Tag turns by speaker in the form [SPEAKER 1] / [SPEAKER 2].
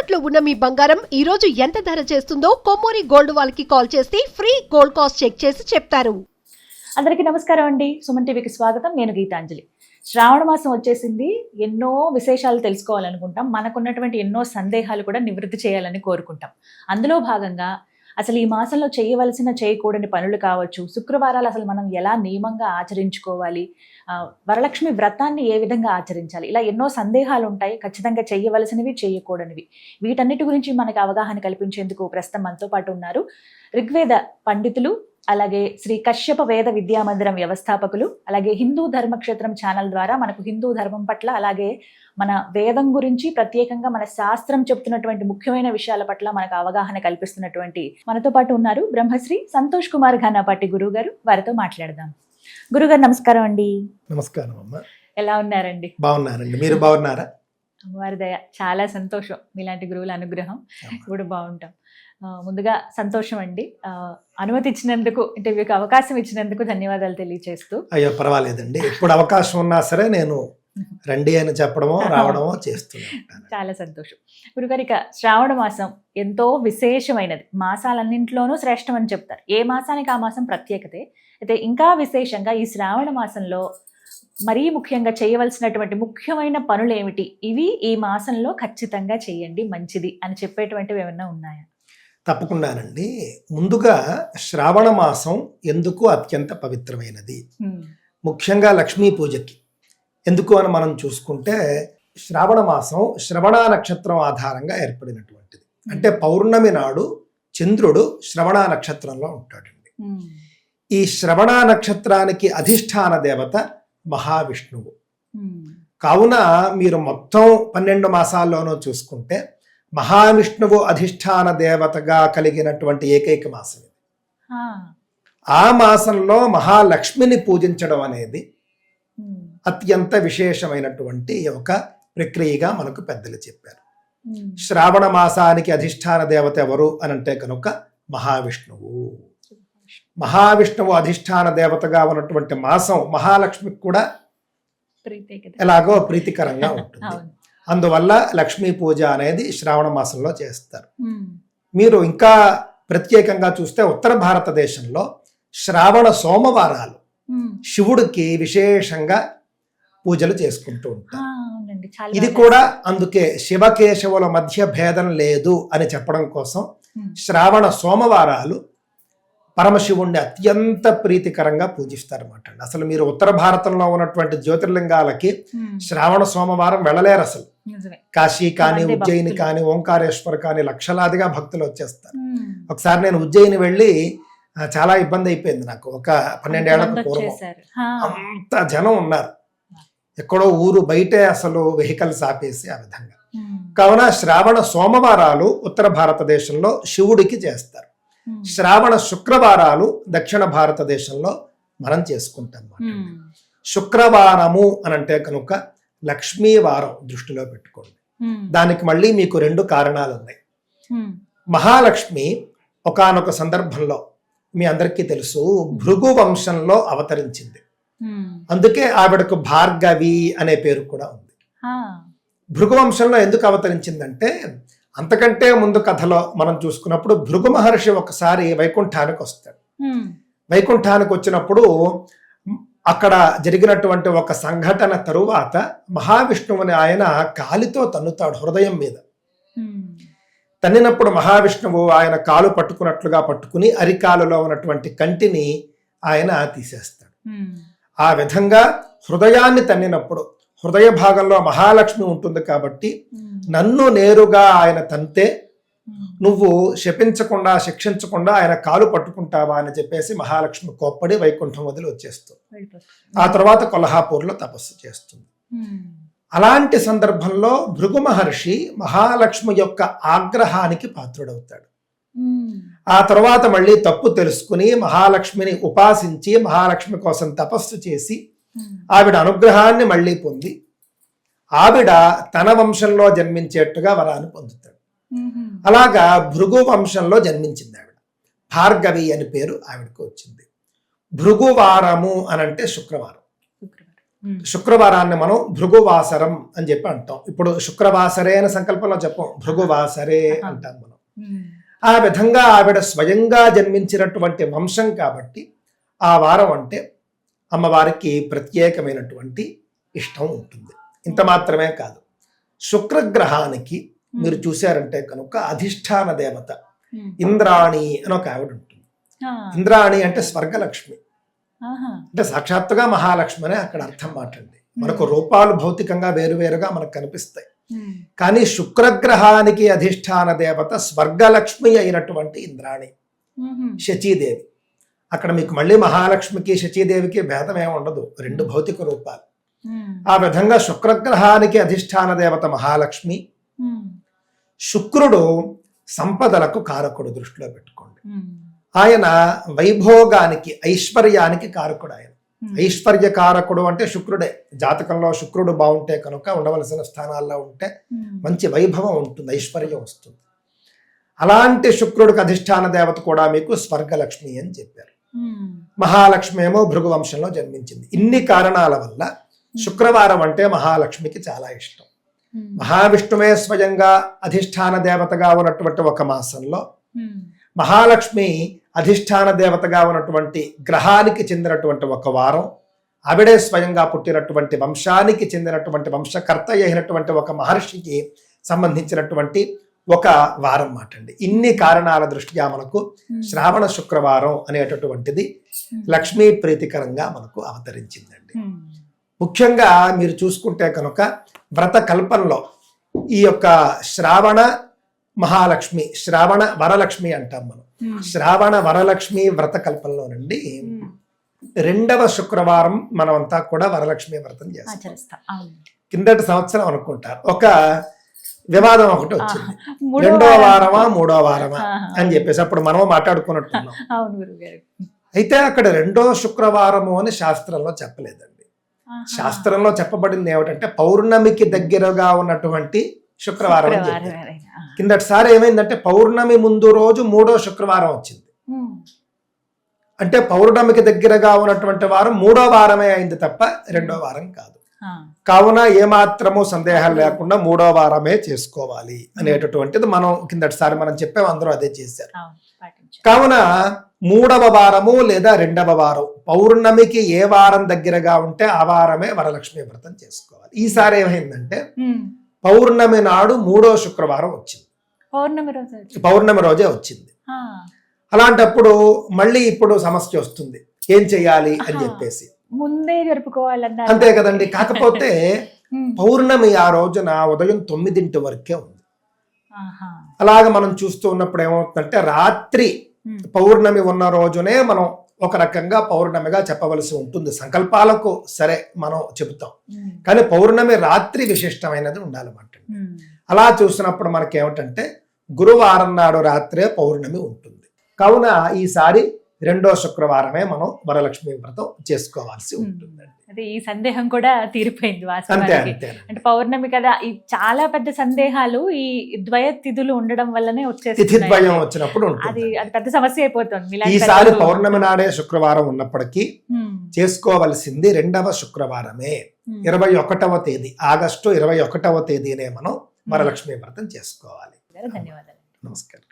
[SPEAKER 1] తాకట్టులో ఉన్న మీ బంగారం ఈ రోజు ఎంత ధర చేస్తుందో కొమ్మూరి గోల్డ్ వాళ్ళకి కాల్ చేస్తే ఫ్రీ గోల్డ్ కాస్ట్ చెక్ చేసి చెప్తారు.
[SPEAKER 2] అందరికీ నమస్కారం అండి. సుమన్ టీవీకి స్వాగతం. నేను గీతాంజలి. శ్రావణ మాసం వచ్చేసింది. ఎన్నో విశేషాలు తెలుసుకోవాలనుకుంటాం. మనకున్నటువంటి ఎన్నో సందేహాలు కూడా నివృత్తి చేయాలని కోరుకుంటాం. అందులో భాగంగా అసలు ఈ మాసంలో చేయవలసిన చేయకూడని పనులు కావచ్చు, శుక్రవారాలు అసలు మనం ఎలా నియమంగా ఆచరించుకోవాలి, వరలక్ష్మి వ్రతాన్ని ఏ విధంగా ఆచరించాలి, ఇలా ఎన్నో సందేహాలు ఉంటాయి. ఖచ్చితంగా చేయవలసినవి, చేయకూడనివి, వీటన్నిటి గురించి మనకు అవగాహన కల్పించేందుకు ప్రస్తుతం మనతో పాటు ఉన్నారు ఋగ్వేద పండితులు, అలాగే శ్రీ కశ్యప వేద విద్యామందిరం వ్యవస్థాపకులు, అలాగే హిందూ ధర్మక్షేత్రం ఛానల్ ద్వారా మనకు హిందూ ధర్మం పట్ల, అలాగే మన వేదం గురించి, ప్రత్యేకంగా మన శాస్త్రం చెప్తున్నటువంటి ముఖ్యమైన విషయాల పట్ల మనకు అవగాహన కల్పిస్తున్నటువంటి మనతో పాటు ఉన్నారు బ్రహ్మశ్రీ సంతోష్ కుమార్ ఘనపాటి గురువు గారు. వారితో మాట్లాడదాం. గురుగారు నమస్కారం అండి.
[SPEAKER 3] నమస్కారం అమ్మ.
[SPEAKER 2] ఎలా ఉన్నారండి?
[SPEAKER 3] బాగున్నారండి. మీరు బాగున్నారా?
[SPEAKER 2] అమ్మవారి దయ, చాలా సంతోషం. మీలాంటి గురువుల అనుగ్రహం ఇప్పుడు బాగుంటాం. ముందుగా సంతోషం అండి. అనుమతి ఇచ్చినందుకు, ఇంటర్వ్యూకి అవకాశం ఇచ్చినందుకు ధన్యవాదాలు తెలియజేస్తూ.
[SPEAKER 3] అయ్యో పర్వాలేదండి. ఎప్పుడు అవకాశం ఉన్నా సరే నేను రండి అని చెప్పడమో రావడమో చేస్తున్నాను.
[SPEAKER 2] చాలా సంతోషం. గురుగారు, ఇక శ్రావణ మాసం ఎంతో విశేషమైనది. మాసాలన్నింటిలోనూ శ్రేష్టం అని చెప్తారు. ఏ మాసానికి ఆ మాసం ప్రత్యేకతే. అయితే ఇంకా విశేషంగా ఈ శ్రావణ మాసంలో మరీ ముఖ్యంగా చేయవలసినటువంటి ముఖ్యమైన పనులు ఏమిటి, ఇవి ఈ మాసంలో ఖచ్చితంగా చేయండి మంచిది అని చెప్పేటువంటివి ఏమన్నా ఉన్నాయా?
[SPEAKER 3] తప్పకుండానండి. ముందుగా శ్రావణ మాసం ఎందుకు అత్యంత పవిత్రమైనది, ముఖ్యంగా లక్ష్మీ పూజకి ఎందుకు అని మనం చూసుకుంటే, శ్రావణ మాసం శ్రవణ నక్షత్రం ఆధారంగా ఏర్పడినటువంటిది. అంటే పౌర్ణమి నాడు చంద్రుడు శ్రవణ నక్షత్రంలో ఉంటాడండి. ఈ శ్రవణ నక్షత్రానికి అధిష్టాన దేవత మహావిష్ణువు. కావున మీరు మొత్తం 12 మాసాల్లోనూ చూసుకుంటే మహావిష్ణువు అధిష్టాన దేవతగా కలిగినటువంటి ఏకైక మాసం ఇది. ఆ మాసంలో మహాలక్ష్మిని పూజించడం అనేది అత్యంత విశేషమైనటువంటి ఒక ప్రక్రియగా మనకు పెద్దలు చెప్పారు. శ్రావణ మాసానికి అధిష్టాన దేవత ఎవరు అని అంటే కనుక మహావిష్ణువు. మహావిష్ణువు అధిష్టాన దేవతగా ఉన్నటువంటి మాసం మహాలక్ష్మికి కూడా ఎలాగో ప్రీతికరంగా ఉంటుంది. అందువల్ల లక్ష్మీ పూజ అనేది శ్రావణ మాసంలో చేస్తారు. మీరు ఇంకా ప్రత్యేకంగా చూస్తే ఉత్తర భారతదేశంలో శ్రావణ సోమవారాలు శివుడికి విశేషంగా పూజలు చేసుకుంటూ ఉంటారు. ఇది కూడా అందుకే శివకేశవుల మధ్య భేదం లేదు అని చెప్పడం కోసం శ్రావణ సోమవారాలు పరమశివుణ్ణి అత్యంత ప్రీతికరంగా పూజిస్తారన్నమాట. అసలు మీరు ఉత్తర భారతంలో ఉన్నటువంటి జ్యోతిర్లింగాలకి శ్రావణ సోమవారం వెళ్ళలేరు. అసలు కాశీ కానీ, ఉజ్జయిని కానీ, ఓంకారేశ్వర్ కానీ లక్షలాదిగా భక్తులు వచ్చేస్తారు. ఒకసారి నేను ఉజ్జయిని వెళ్ళి చాలా ఇబ్బంది అయిపోయింది నాకు. ఒక 12 ఏళ్లకు పూర్వం అంత జనం ఉన్నారు. ఎక్కడో ఊరు బయటే అసలు వెహికల్స్ ఆపేసి ఆ విధంగా. కావున శ్రావణ సోమవారాలు ఉత్తర భారతదేశంలో శివుడికి చేస్తారు. శ్రావణ శుక్రవారాలు దక్షిణ భారతదేశంలో మనం చేసుకుంటాం అన్నమాట. శుక్రవారము అని అంటే కనుక లక్ష్మీ వారం దృష్టిలో పెట్టుకోండి. దానికి మళ్ళీ మీకు 2 కారణాలు ఉన్నాయి. మహాలక్ష్మి ఒకానొక సందర్భంలో మీ అందరికీ తెలుసు భృగు వంశంలో అవతరించింది. అందుకే ఆవిడకు భార్గవి అనే పేరు కూడా ఉంది. భృగు వంశంలో ఎందుకు అవతరించిందంటే, అంతకంటే ముందు కథలో మనం చూసుకున్నప్పుడు భృగు మహర్షి ఒకసారి వైకుంఠానికి వస్తాడు. వైకుంఠానికి వచ్చినప్పుడు అక్కడ జరిగినటువంటి ఒక సంఘటన తరువాత మహావిష్ణువుని ఆయన కాలితో తన్నుతాడు హృదయం మీద. తన్నినప్పుడు మహావిష్ణువు ఆయన కాలు పట్టుకున్నట్లుగా పట్టుకుని అరికాలులో ఉన్నటువంటి కంటిని ఆయన తీసేస్తాడు. ఆ విధంగా హృదయాన్ని తన్నినప్పుడు హృదయ భాగంలో మహాలక్ష్మి ఉంటుంది కాబట్టి నన్ను నేరుగా ఆయన తంతే నువ్వు శపించకుండా శిక్షించకుండా ఆయన కాలు పట్టుకుంటావా అని చెప్పేసి మహాలక్ష్మి కోప్పడి వైకుంఠం వదిలి వచ్చేస్తుంది. ఆ తర్వాత కొల్హాపూర్లో తపస్సు చేస్తుంది. అలాంటి సందర్భంలో భృగు మహర్షి మహాలక్ష్మి యొక్క ఆగ్రహానికి పాత్రుడవుతాడు. ఆ తర్వాత మళ్ళీ తప్పు తెలుసుకుని మహాలక్ష్మిని ఉపాసించి మహాలక్ష్మి కోసం తపస్సు చేసి ఆవిడ అనుగ్రహాన్ని మళ్ళీ పొంది ఆవిడ తన వంశంలో జన్మించేట్టుగా వరాన్ని పొందుతాడు. అలాగా భృగు వంశంలో జన్మించింది ఆవిడ. భార్గవి అని పేరు ఆవిడకు వచ్చింది. భృగువారము అనంటే శుక్రవారం. శుక్రవారాన్ని మనం భృగువాసరం అని చెప్పి అంటాం. ఇప్పుడు శుక్రవాసరే అనే సంకల్పంలో చెప్పం, భృగువాసరే అంటాం మనం. ఆ విధంగా ఆవిడ స్వయంగా జన్మించినటువంటి వంశం కాబట్టి ఆ వారం అంటే అమ్మవారికి ప్రత్యేకమైనటువంటి ఇష్టం ఉంటుంది. ఇంత మాత్రమే కాదు, శుక్రగ్రహానికి మీరు చూశారంటే కనుక అధిష్టాన దేవత ఇంద్రాణి అని ఒక ఆవిడ ఉంటుంది. ఇంద్రాణి అంటే స్వర్గలక్ష్మి, అంటే సాక్షాత్తుగా మహాలక్ష్మి అనే అక్కడ అర్థం మాటండి. మనకు రూపాలు భౌతికంగా వేరువేరుగా మనకు కనిపిస్తాయి, కానీ శుక్రగ్రహానికి అధిష్టాన దేవత స్వర్గలక్ష్మి అయినటువంటి ఇంద్రాణి, శచీదేవి. అక్కడ మీకు మళ్ళీ మహాలక్ష్మికి శచీదేవికి భేదం ఏమి ఉండదు, రెండు భౌతిక రూపాలు. ఆ విధంగా శుక్రగ్రహానికి అధిష్టాన దేవత మహాలక్ష్మి, శుక్రుడు సంపదలకు కారకుడు, దృష్టిలో పెట్టుకోండి. ఆయన వైభోగానికి ఐశ్వర్యానికి కారకుడు. ఆయన ఐశ్వర్య కారకుడు అంటే శుక్రుడే. జాతకంలో శుక్రుడు బాగుంటే కనుక ఉండవలసిన స్థానాల్లో ఉంటే మంచి వైభవం ఉంటుంది, ఐశ్వర్యం వస్తుంది. అలాంటి శుక్రుడికి అధిష్టాన దేవత కూడా మీకు స్వర్గలక్ష్మి అని చెప్పారు. మహాలక్ష్మి ఏమో భృగువంశంలో జన్మించింది. ఇన్ని కారణాల వల్ల శుక్రవారం అంటే మహాలక్ష్మికి చాలా ఇష్టం. మహావిష్ణువే స్వయంగా అధిష్టాన దేవతగా ఉన్నటువంటి ఒక మాసంలో మహాలక్ష్మి అధిష్టాన దేవతగా ఉన్నటువంటి గ్రహానికి చెందినటువంటి ఒక వారం, ఆవిడే స్వయంగా పుట్టినటువంటి వంశానికి చెందినటువంటి వంశకర్త అయినటువంటి ఒక మహర్షికి సంబంధించినటువంటి ఒక వారం మాట అండి. ఇన్ని కారణాల దృష్ట్యా మనకు శ్రావణ శుక్రవారం అనేటటువంటిది లక్ష్మీ ప్రీతికరంగా మనకు అవతరించిందండి. ముఖ్యంగా మీరు చూసుకుంటే కనుక వ్రత కల్పంలో ఈ యొక్క శ్రావణ మహాలక్ష్మి, శ్రావణ వరలక్ష్మి అంటాం మనం. శ్రావణ వరలక్ష్మి వ్రత కల్పంలోనండి 2వ శుక్రవారం మనమంతా కూడా వరలక్ష్మి వ్రతం చేస్తాం. కిందటి సంవత్సరం అనుకుంటారు ఒక వివాదం ఒకటి వచ్చింది, 2వ వారమా 3వ వారమా అని చెప్పేసి అప్పుడు మనం మాట్లాడుకున్నట్టున్నాం. అయితే అక్కడ 2వ శుక్రవారము అని శాస్త్రంలో చెప్పలేదండి. శాస్త్రంలో చెప్పబడింది ఏమిటంటే పౌర్ణమికి దగ్గరగా ఉన్నటువంటి శుక్రవారం అని చెప్పారు. కిందటిసారి ఏమైందంటే పౌర్ణమి ముందు రోజు 3వ శుక్రవారం వచ్చింది. అంటే పౌర్ణమికి దగ్గరగా ఉన్నటువంటి వారం 3వ వారమే అయింది తప్ప 2వ వారం కాదు. కావున ఏమాత్రము సందేహం లేకుండా 3వ వారమే చేసుకోవాలి అనేటటువంటిది మనం కిందటిసారి మనం చెప్పాం, అందరూ అదే చేశారు. కావున 3వ వారము లేదా 2వ వారం పౌర్ణమికి ఏ వారం దగ్గరగా ఉంటే ఆ వారమే వరలక్ష్మి వ్రతం చేసుకోవాలి. ఈసారి ఏమైందంటే పౌర్ణమి నాడు 3వ శుక్రవారం వచ్చింది, పౌర్ణమి రోజే వచ్చింది. అలాంటప్పుడు మళ్ళీ ఇప్పుడు సమస్య వస్తుంది, ఏం చెయ్యాలి అని చెప్పేసి
[SPEAKER 2] ముందే జరుపుకోవాలన్నా
[SPEAKER 3] అంతే కదండి. కాకపోతే పౌర్ణమి ఆ రోజున ఉదయం 9 వరకే ఉంది. అలాగ మనం చూస్తూ ఉన్నప్పుడు ఏమవుతుందంటే రాత్రి పౌర్ణమి ఉన్న రోజునే మనం ఒక రకంగా పౌర్ణమిగా చెప్పవలసి ఉంటుంది. సంకల్పాలకు సరే మనం చెబుతాం, కానీ పౌర్ణమి రాత్రి విశిష్టమైనది ఉండాలన్నమాట. అలా చూసినప్పుడు మనకి ఏమిటంటే గురువారం నాడు రాత్రే పౌర్ణమి ఉంటుంది. కావున ఈసారి 2వ శుక్రవారమే మనం వరలక్ష్మి వ్రతం చేసుకోవాల్సి ఉంటుందండి.
[SPEAKER 2] అదే ఈ సందేహం కూడా తీరిపోయింది వాస్తవానికి. అంటే పౌర్ణమి కదా, ఈ చాలా పెద్ద సందేహాలు ఈ ద్వయ తిథులు ఉండడం వల్లనే వచ్చేసి
[SPEAKER 3] తిథిద్వయం వచ్చినప్పుడు
[SPEAKER 2] అది పెద్ద సమస్య అయిపోతుంది.
[SPEAKER 3] ఈసారి పౌర్ణమి నాడే శుక్రవారం ఉన్నప్పటికీ చేసుకోవలసింది 2వ శుక్రవారమే, 21వ తేదీ, ఆగస్టు 21వ తేదీనే మనం వరలక్ష్మి వ్రతం చేసుకోవాలి.
[SPEAKER 2] ధన్యవాదాలు.
[SPEAKER 3] నమస్కారం.